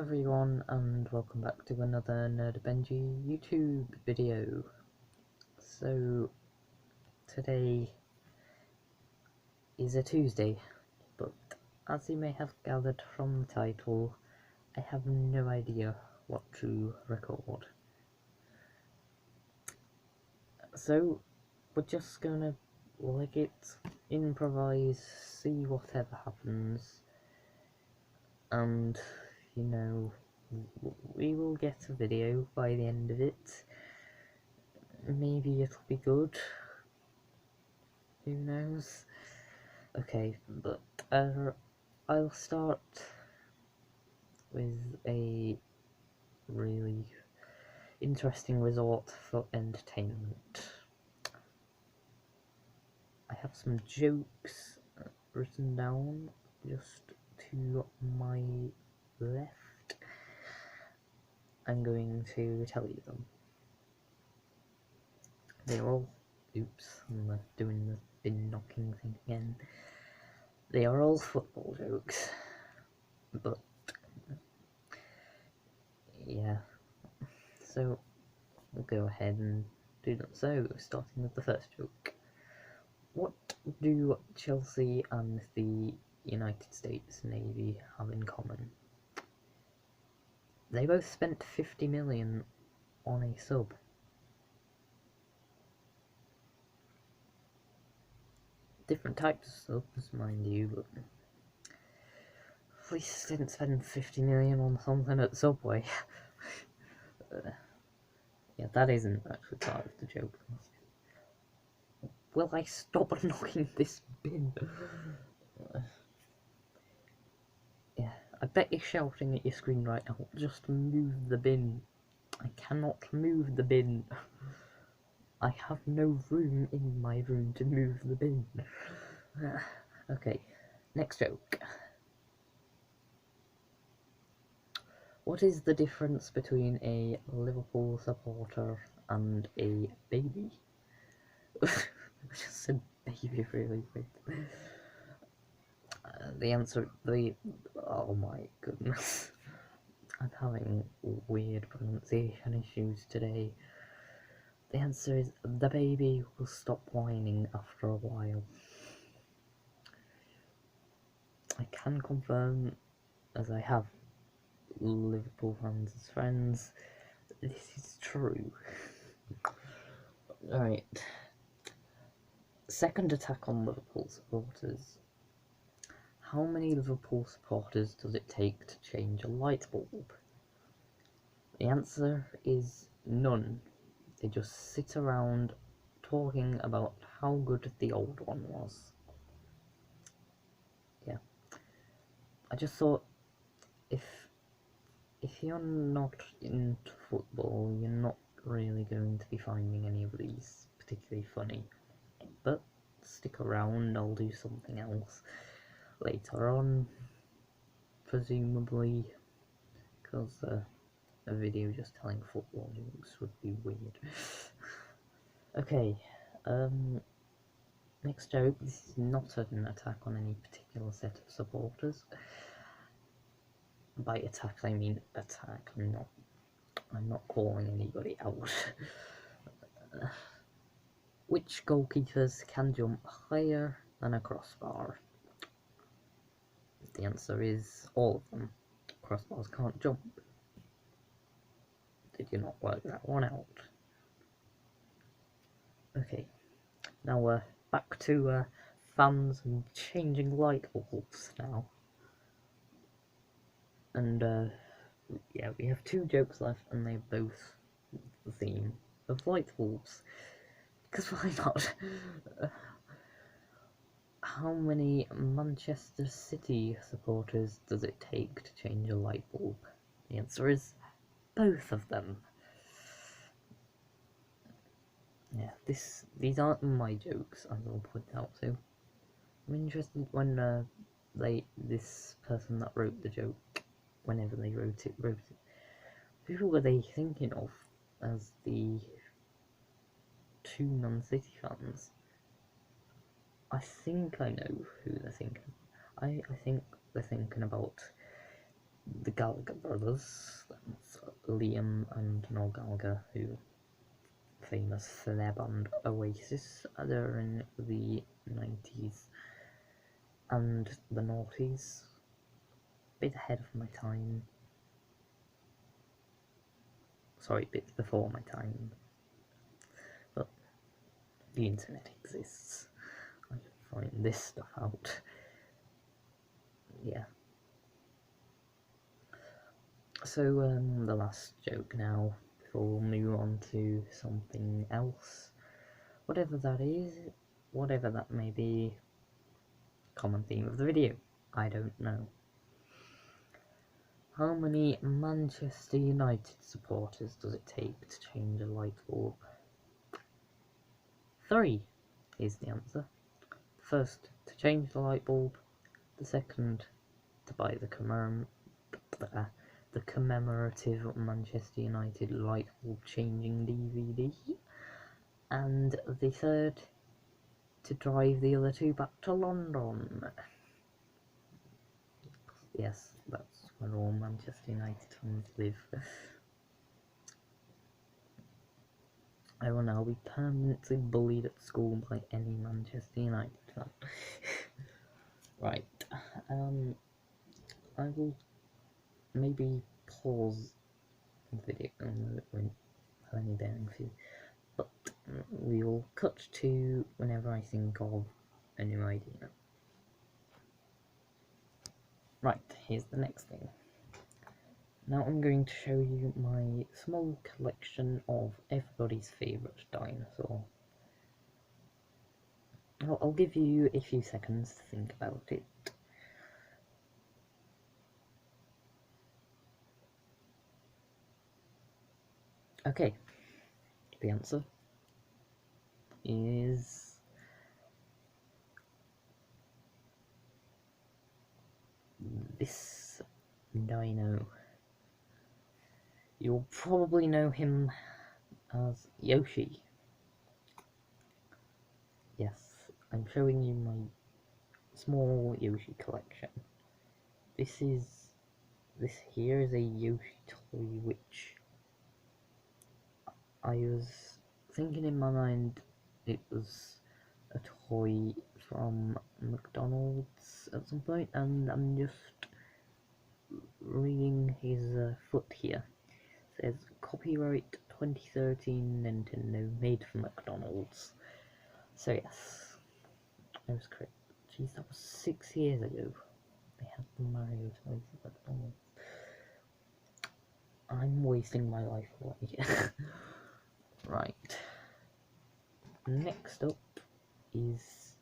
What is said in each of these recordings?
everyone, and welcome back to another Nerd Benji YouTube video. So, today is a Tuesday, but as you may have gathered from the title, I have no idea what to record. So, we're just gonna improvise, see whatever happens, and, we will get a video by the end of it. Maybe it'll be good. Who knows? Okay, but I'll start with a really interesting resort for entertainment. I have some jokes written down just to my left. I'm going to tell you them. They're all, oops, I'm doing the bin knocking thing again. They are all football jokes, but yeah, so we'll go ahead and do them. So, starting with the first joke. What do Chelsea and the United States Navy have in common? They both spent 50 million on a sub. Different types of subs, mind you, but at least didn't spend 50 million on something at Subway. Yeah, that isn't actually part of the joke. Will I stop knocking this bin? Yeah, I bet you're shouting at your screen right now, just move the bin. I cannot move the bin. I have no room in my room to move the bin. Okay, next joke. What is the difference between a Liverpool supporter and a baby? I just said baby really quick. The answer, oh my goodness. I'm having weird pronunciation issues today. The answer is, the baby will stop whining after a while. I can confirm, as I have Liverpool fans as friends, this is true. Alright. Second attack on Liverpool supporters. How many Liverpool supporters does it take to change a light bulb? The answer is none. They just sit around talking about how good the old one was. Yeah. I just thought, if you're not into football, you're not really going to be finding any of these particularly funny. But stick around, I'll do something else later on, presumably, because a video just telling football jokes would be weird. Okay, next joke. This is not an attack on any particular set of supporters. By attack, I mean attack. I'm not calling anybody out. Which goalkeepers can jump higher than a crossbar? The answer is all of them. Crossbars can't jump. Did you not work that one out? Okay, now we're back to fans and changing light bulbs now. And yeah, we have two jokes left, and they're both the theme of light bulbs. Because why not? How many Manchester City supporters does it take to change a light bulb? The answer is both of them. Yeah, these aren't my jokes, as I'll point out, so I'm interested when this person that wrote the joke, whenever they wrote it. Who were they thinking of as the two non-City fans? I think I know who they're thinking. I think they're thinking about the Gallagher brothers, that's Liam and Noel Gallagher, who are famous for their band Oasis. They're in the 90s and the noughties, bit ahead of my time. Sorry, bit before my time, but the internet exists. I can find this stuff out. Yeah. So, the last joke now, before we'll move on to something else. Whatever that is, whatever that may be, common theme of the video, I don't know. How many Manchester United supporters does it take to change a light bulb? 3 is the answer. The first, to change the light bulb. The second, to buy the commemorative Manchester United light bulb changing DVD. And the third, to drive the other 2 back to London. Yes, that's where all Manchester United fans live. I will now be permanently bullied at school by any Manchester United fan. Right, I will maybe pause the video and won't have any bearing for you, but we will cut to whenever I think of a new idea. Right, here's the next thing. Now I'm going to show you my small collection of everybody's favourite dinosaur. I'll give you a few seconds to think about it. Okay, the answer is this dino. You'll probably know him as Yoshi. Yes, I'm showing you my small Yoshi collection. This here is a Yoshi toy which I was thinking in my mind it was a toy from McDonald's at some point, and I'm just reading his foot here. It says copyright 2013 Nintendo, made for McDonald's. So yes, I was correct. Jeez, that was 6 years ago. They had the Mario toys at McDonald's. I'm wasting my life away. Right. Next up is...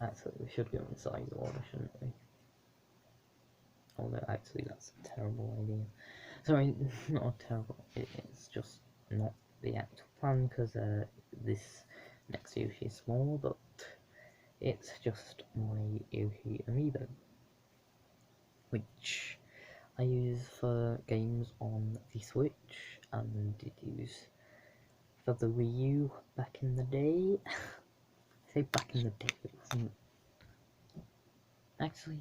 Actually, we should go in size order, shouldn't we? Although, actually, that's a terrible idea. Sorry, not terrible, it's just not the actual plan, because this next Yoshi is small, but it's just my Yoshi amiibo, which I use for games on the Switch, and did use for the Wii U back in the day. I say back in the day, it wasn't... Actually,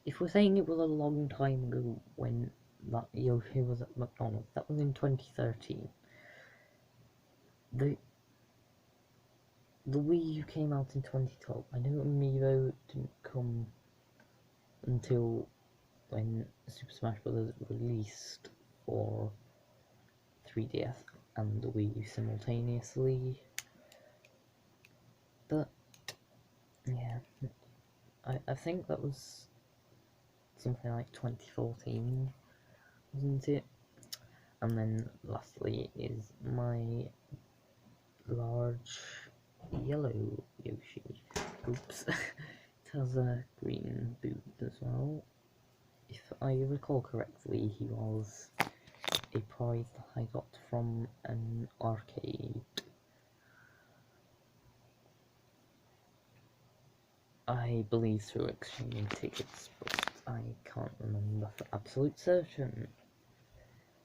if we're saying it was a long time ago when that Yoshi was at McDonald's, that was in 2013. The Wii U came out in 2012. I know Amiibo didn't come until when Super Smash Bros. Released for 3DS and the Wii U simultaneously. But yeah, I think that was something like 2014, wasn't it? And then lastly is my large yellow Yoshi. Oops. It has a green boot as well. If I recall correctly, he was a prize that I got from an arcade. I believe through exchanging tickets, but I can't remember for absolute certain.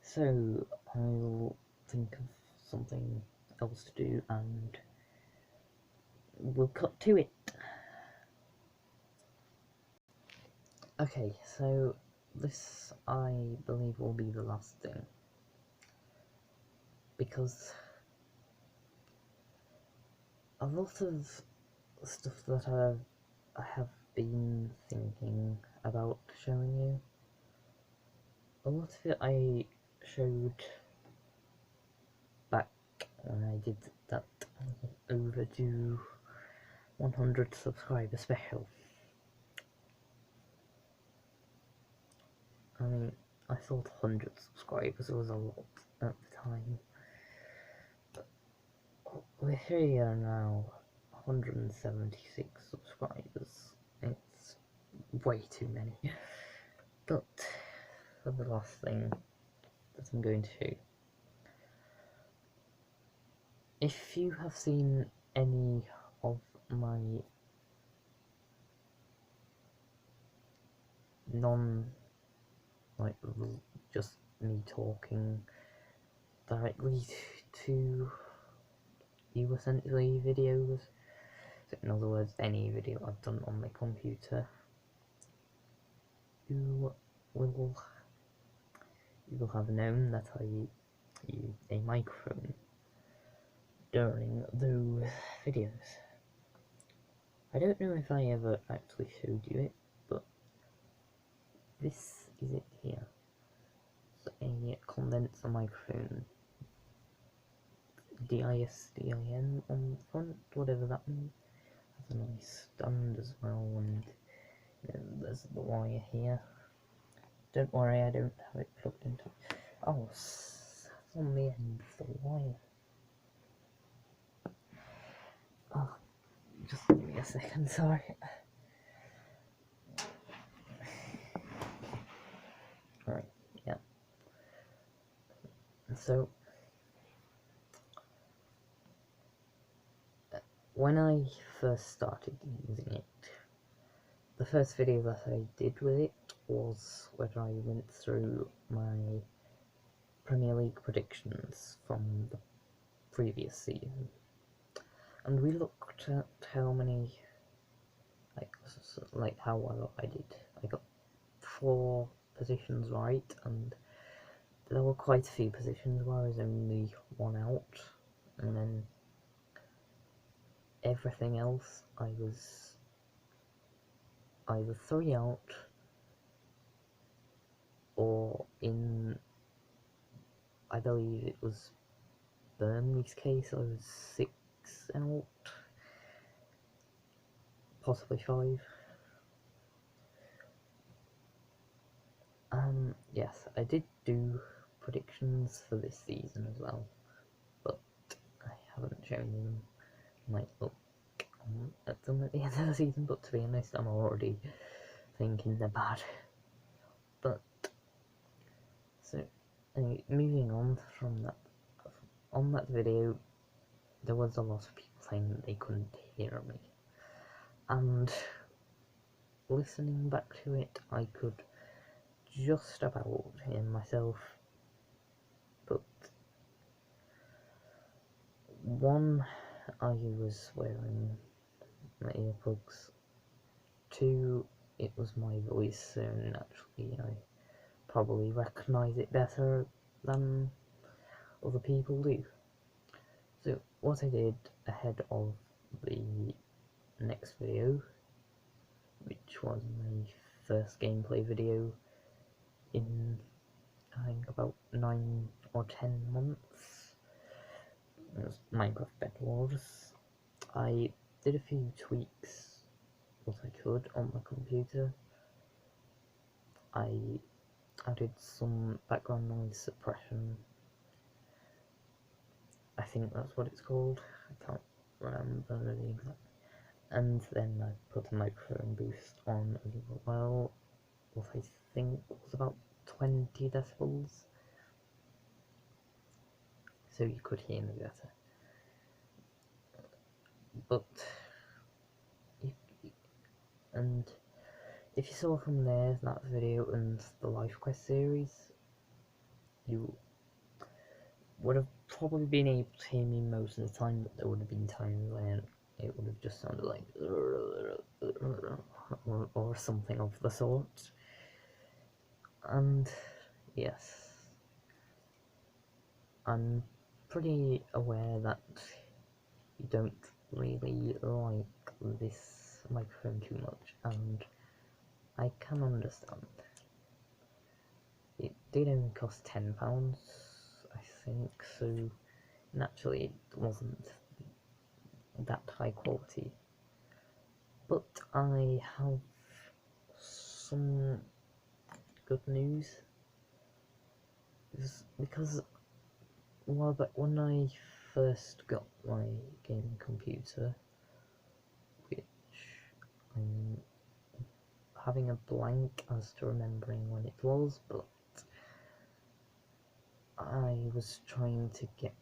So I'll think of something else to do and we'll cut to it. Okay, so this I believe will be the last thing, because a lot of stuff that I have been thinking about showing you, a lot of it I showed back when I did that overdue 100 subscriber special. I mean, I thought 100 subscribers was a lot at the time. But we're here now, 176 subscribers. It's way too many. But for the last thing that I'm going to show you, if you have seen any of my like just me talking directly to you essentially videos, so in other words any video I've done on my computer, you will have known that I used a microphone during those videos. I don't know if I ever actually showed you it, but this is it here. It's a condenser microphone, DIN on the front, whatever that means. Has a nice stand as well, and there's the wire here. Don't worry, I don't have it plugged into. Oh, it's on the end of the wire. Oh, just give me a second, sorry. Right, yeah. So, when I first started using it, the first video that I did with it was where I went through my Premier League predictions from the previous season, and we looked at how many, like how well I did. I got 4 positions right, and there were quite a few positions where I was only 1 out, and then everything else I was either 3 out, or in, I believe it was Burnley's case, I was 6 out, possibly 5. Yes, I did do predictions for this season as well, but I haven't shown you them. You might look at them at the end of the season, but to be honest, I'm already thinking they're bad. But, so, anyway, moving on from that, on that video, there was a lot of people saying that they couldn't hear me, and listening back to it, I could just about hear myself, but 1, I was wearing my earplugs, 2, it was my voice, so naturally I probably recognise it better than other people do. So what I did ahead of the next video, which was my first gameplay video in, I think, about 9 or 10 months, it was Minecraft Bed Wars. I did a few tweaks what I could on my computer. I added some background noise suppression, I think that's what it's called, I can't remember the exact, and then I put a microphone boost on as well, what I think was about 20 decibels, so you could hear me better. But, and if you saw from there, that video and the Life Quest series, you would have probably been able to hear me most of the time, but there would have been times when it would have just sounded like or something of the sort. And yes, I'm pretty aware that you don't really like this microphone too much, and I can understand. It did only cost £10, I think, so naturally it wasn't that high quality. But I have some good news, because but when I first got my gaming computer, which I'm having a blank as to remembering when it was, but I was trying to get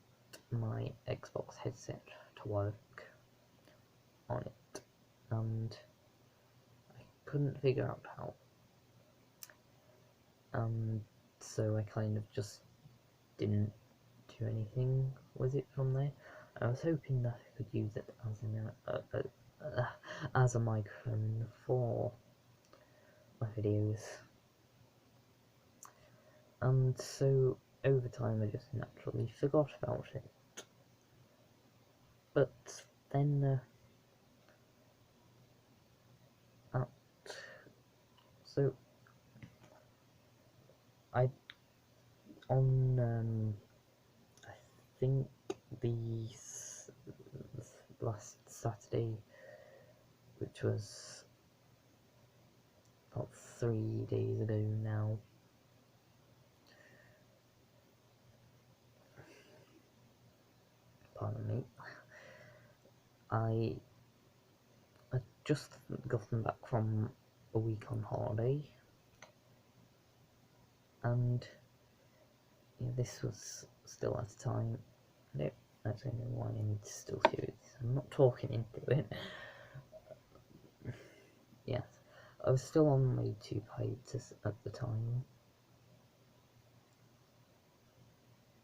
my Xbox headset to work on it, and I couldn't figure out how, and so I kind of just didn't do anything with it from there. I was hoping that I could use it as a microphone for my videos, and so over time I just naturally forgot about it. But then so I on I think the last Saturday, which was about 3 days ago now, pardon me, I had just gotten back from a week on holiday, and this was still at a time. I don't know why I need to still hear it. I'm not talking into it. Yes, I was still on my YouTube hiatus at the time,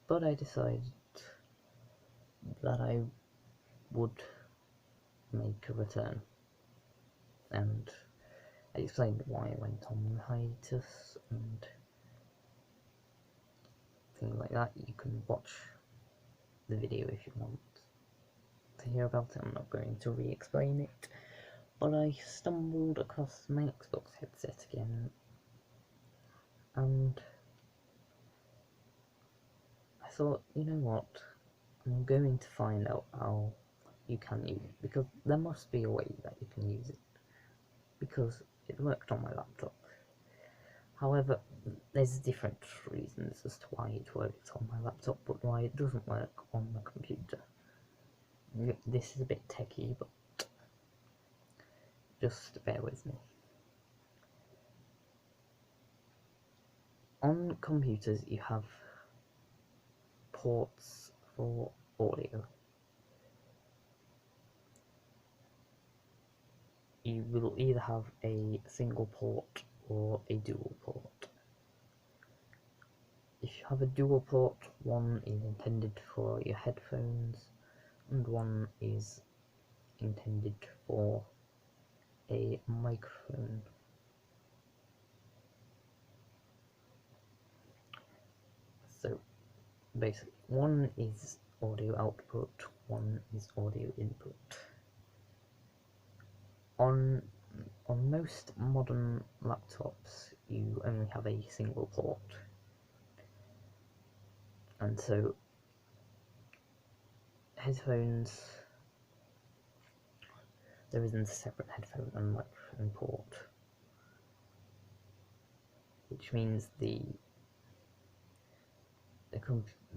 but I decided that I would make a return, and I explained why I went on hiatus and things like that. You can watch the video if you want to hear about it. I'm not going to re-explain it, but I stumbled across my Xbox headset again, and I thought, you know what, I'm going to find out how you can use it, because there must be a way that you can use it, because it worked on my laptop. However, there's different reasons as to why it works on my laptop, but why it doesn't work on the computer. This is a bit techy, but just bear with me. On computers, you have ports for audio. You will either have a single port or a dual port. If you have a dual port, one is intended for your headphones and one is intended for a microphone. So basically, one is audio output, one is audio input. On most modern laptops, you only have a single port, and so headphones, there isn't a separate headphone and microphone port, which means the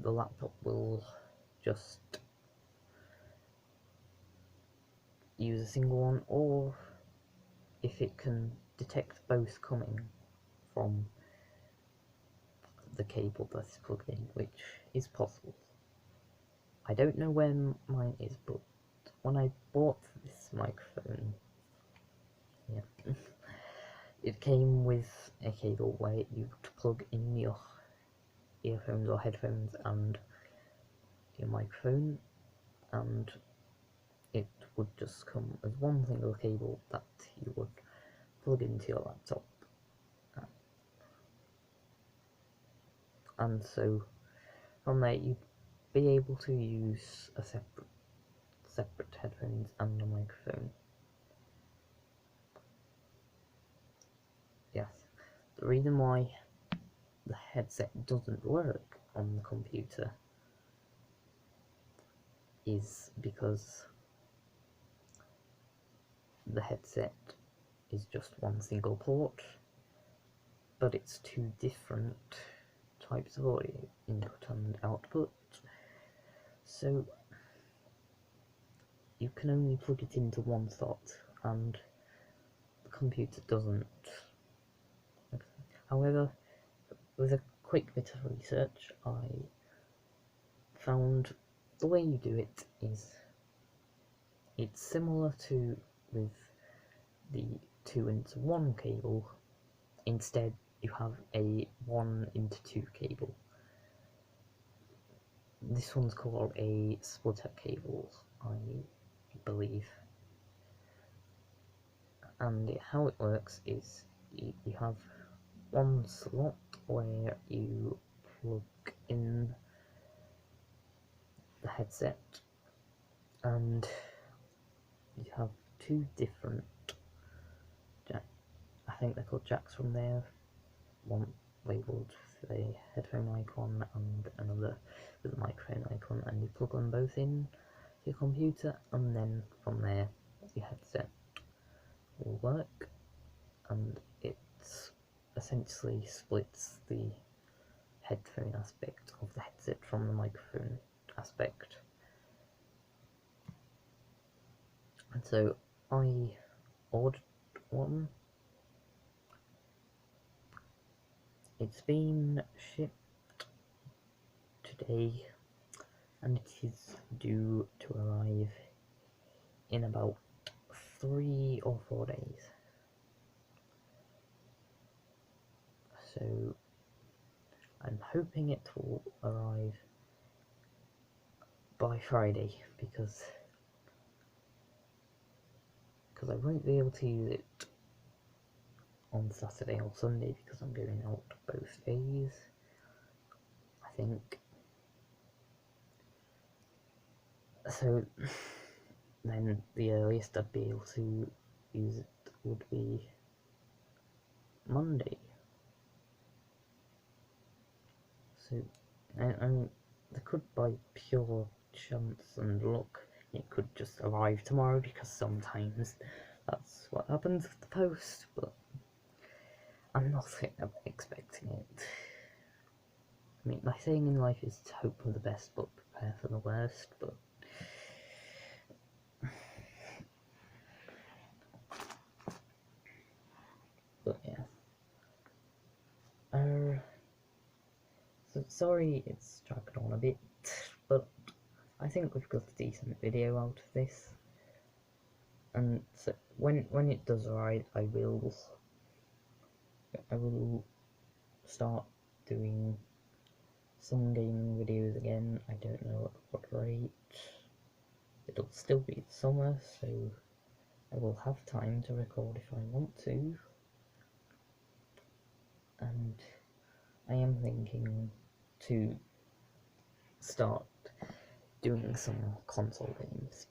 laptop will just use a single one, or if it can detect both coming from the cable that's plugged in, which is possible. I don't know where mine is, but when I bought this microphone, yeah, it came with a cable where you would plug in your earphones or headphones and your microphone, and it would just come as one single cable that you would plug into your laptop. And so from there you'd be able to use a separate headphones and a microphone. Yes, the reason why the headset doesn't work on the computer is because the headset is just one single port, but it's two different types of audio, input and output. So you can only plug it into one slot, and the computer doesn't. However, with a quick bit of research, I found the way you do it is it's similar to with the 2-into-1 cable. Instead, you have a 1-into-2 cable. This one's called a splitter cable, I believe. And how it works is you have one slot where you plug in the headset, and you have two different I think they're called jacks from there, one labelled with a headphone icon and another with a microphone icon, and you plug them both in to your computer, and then from there your headset will work, and it essentially splits the headphone aspect of the headset from the microphone aspect. And so I ordered one. It's been shipped today, and it is due to arrive in about 3 or 4 days. So I'm hoping it will arrive by Friday, because I won't be able to use it on Saturday or Sunday because I'm going out both days, I think. So then the earliest I'd be able to use it would be Monday. So I mean, there could, by pure chance and luck, it could just arrive tomorrow, because sometimes that's what happens with the post, but I'm not expecting it. I mean, my saying in life is to hope for the best but prepare for the worst, but yeah. So sorry it's dragged on a bit, but I think we've got a decent video out of this. And so when it does arrive, I will start doing some gaming videos again. I don't know at what rate. It'll still be summer, so I will have time to record if I want to. And I am thinking to start doing some console games,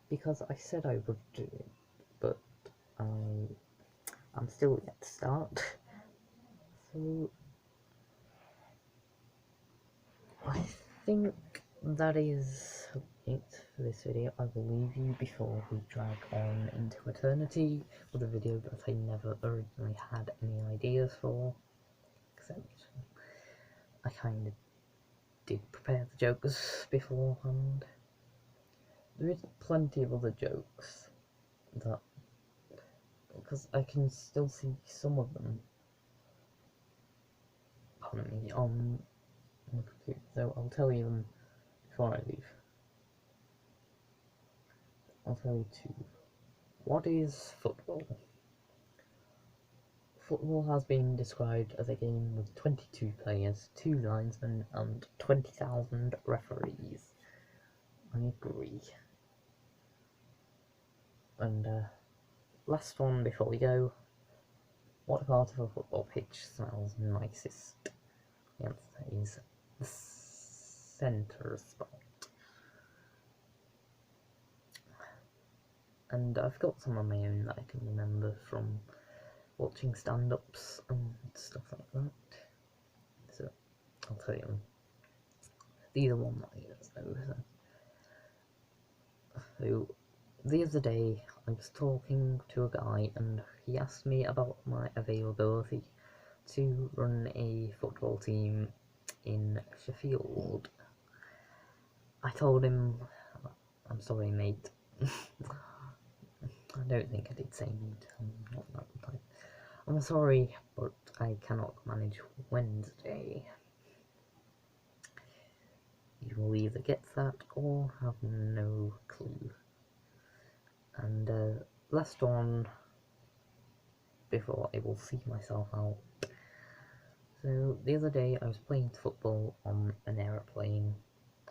because I said I would do it, but I'm still yet to start. So I think that is it for this video. I will leave you before we drag on into eternity with a video that I never originally had any ideas for, except I kind of did prepare the jokes beforehand. There is plenty of other jokes that, because I can still see some of them, pardon me, on the computer, so I'll tell you them before I leave. I'll tell you two. What is football? Football has been described as a game with 22 players, 2 linesmen, and 20,000 referees. I agree. And last one before we go. What part of a football pitch smells nicest? The answer is the centre spot. And I've got some of my own that I can remember from watching stand-ups and stuff like that. So I'll tell you them. These are one-liners though. So the other day I was talking to a guy and he asked me about my availability to run a football team in Sheffield. I told him, I'm sorry mate. I don't think I did say mate, I'm not that type. I'm sorry, but I cannot manage Wednesday. You will either get that or have no clue. And last one, before I will see myself out. So the other day I was playing football on an aeroplane.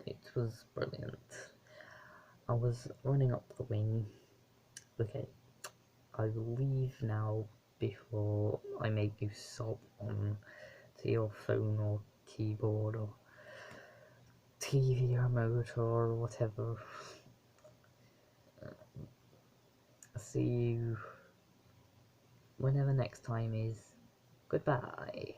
It was brilliant. I was running up the wing. Okay, I will leave now before I make you sob on to your phone or keyboard or TV remote or whatever. See you whenever next time is. Goodbye.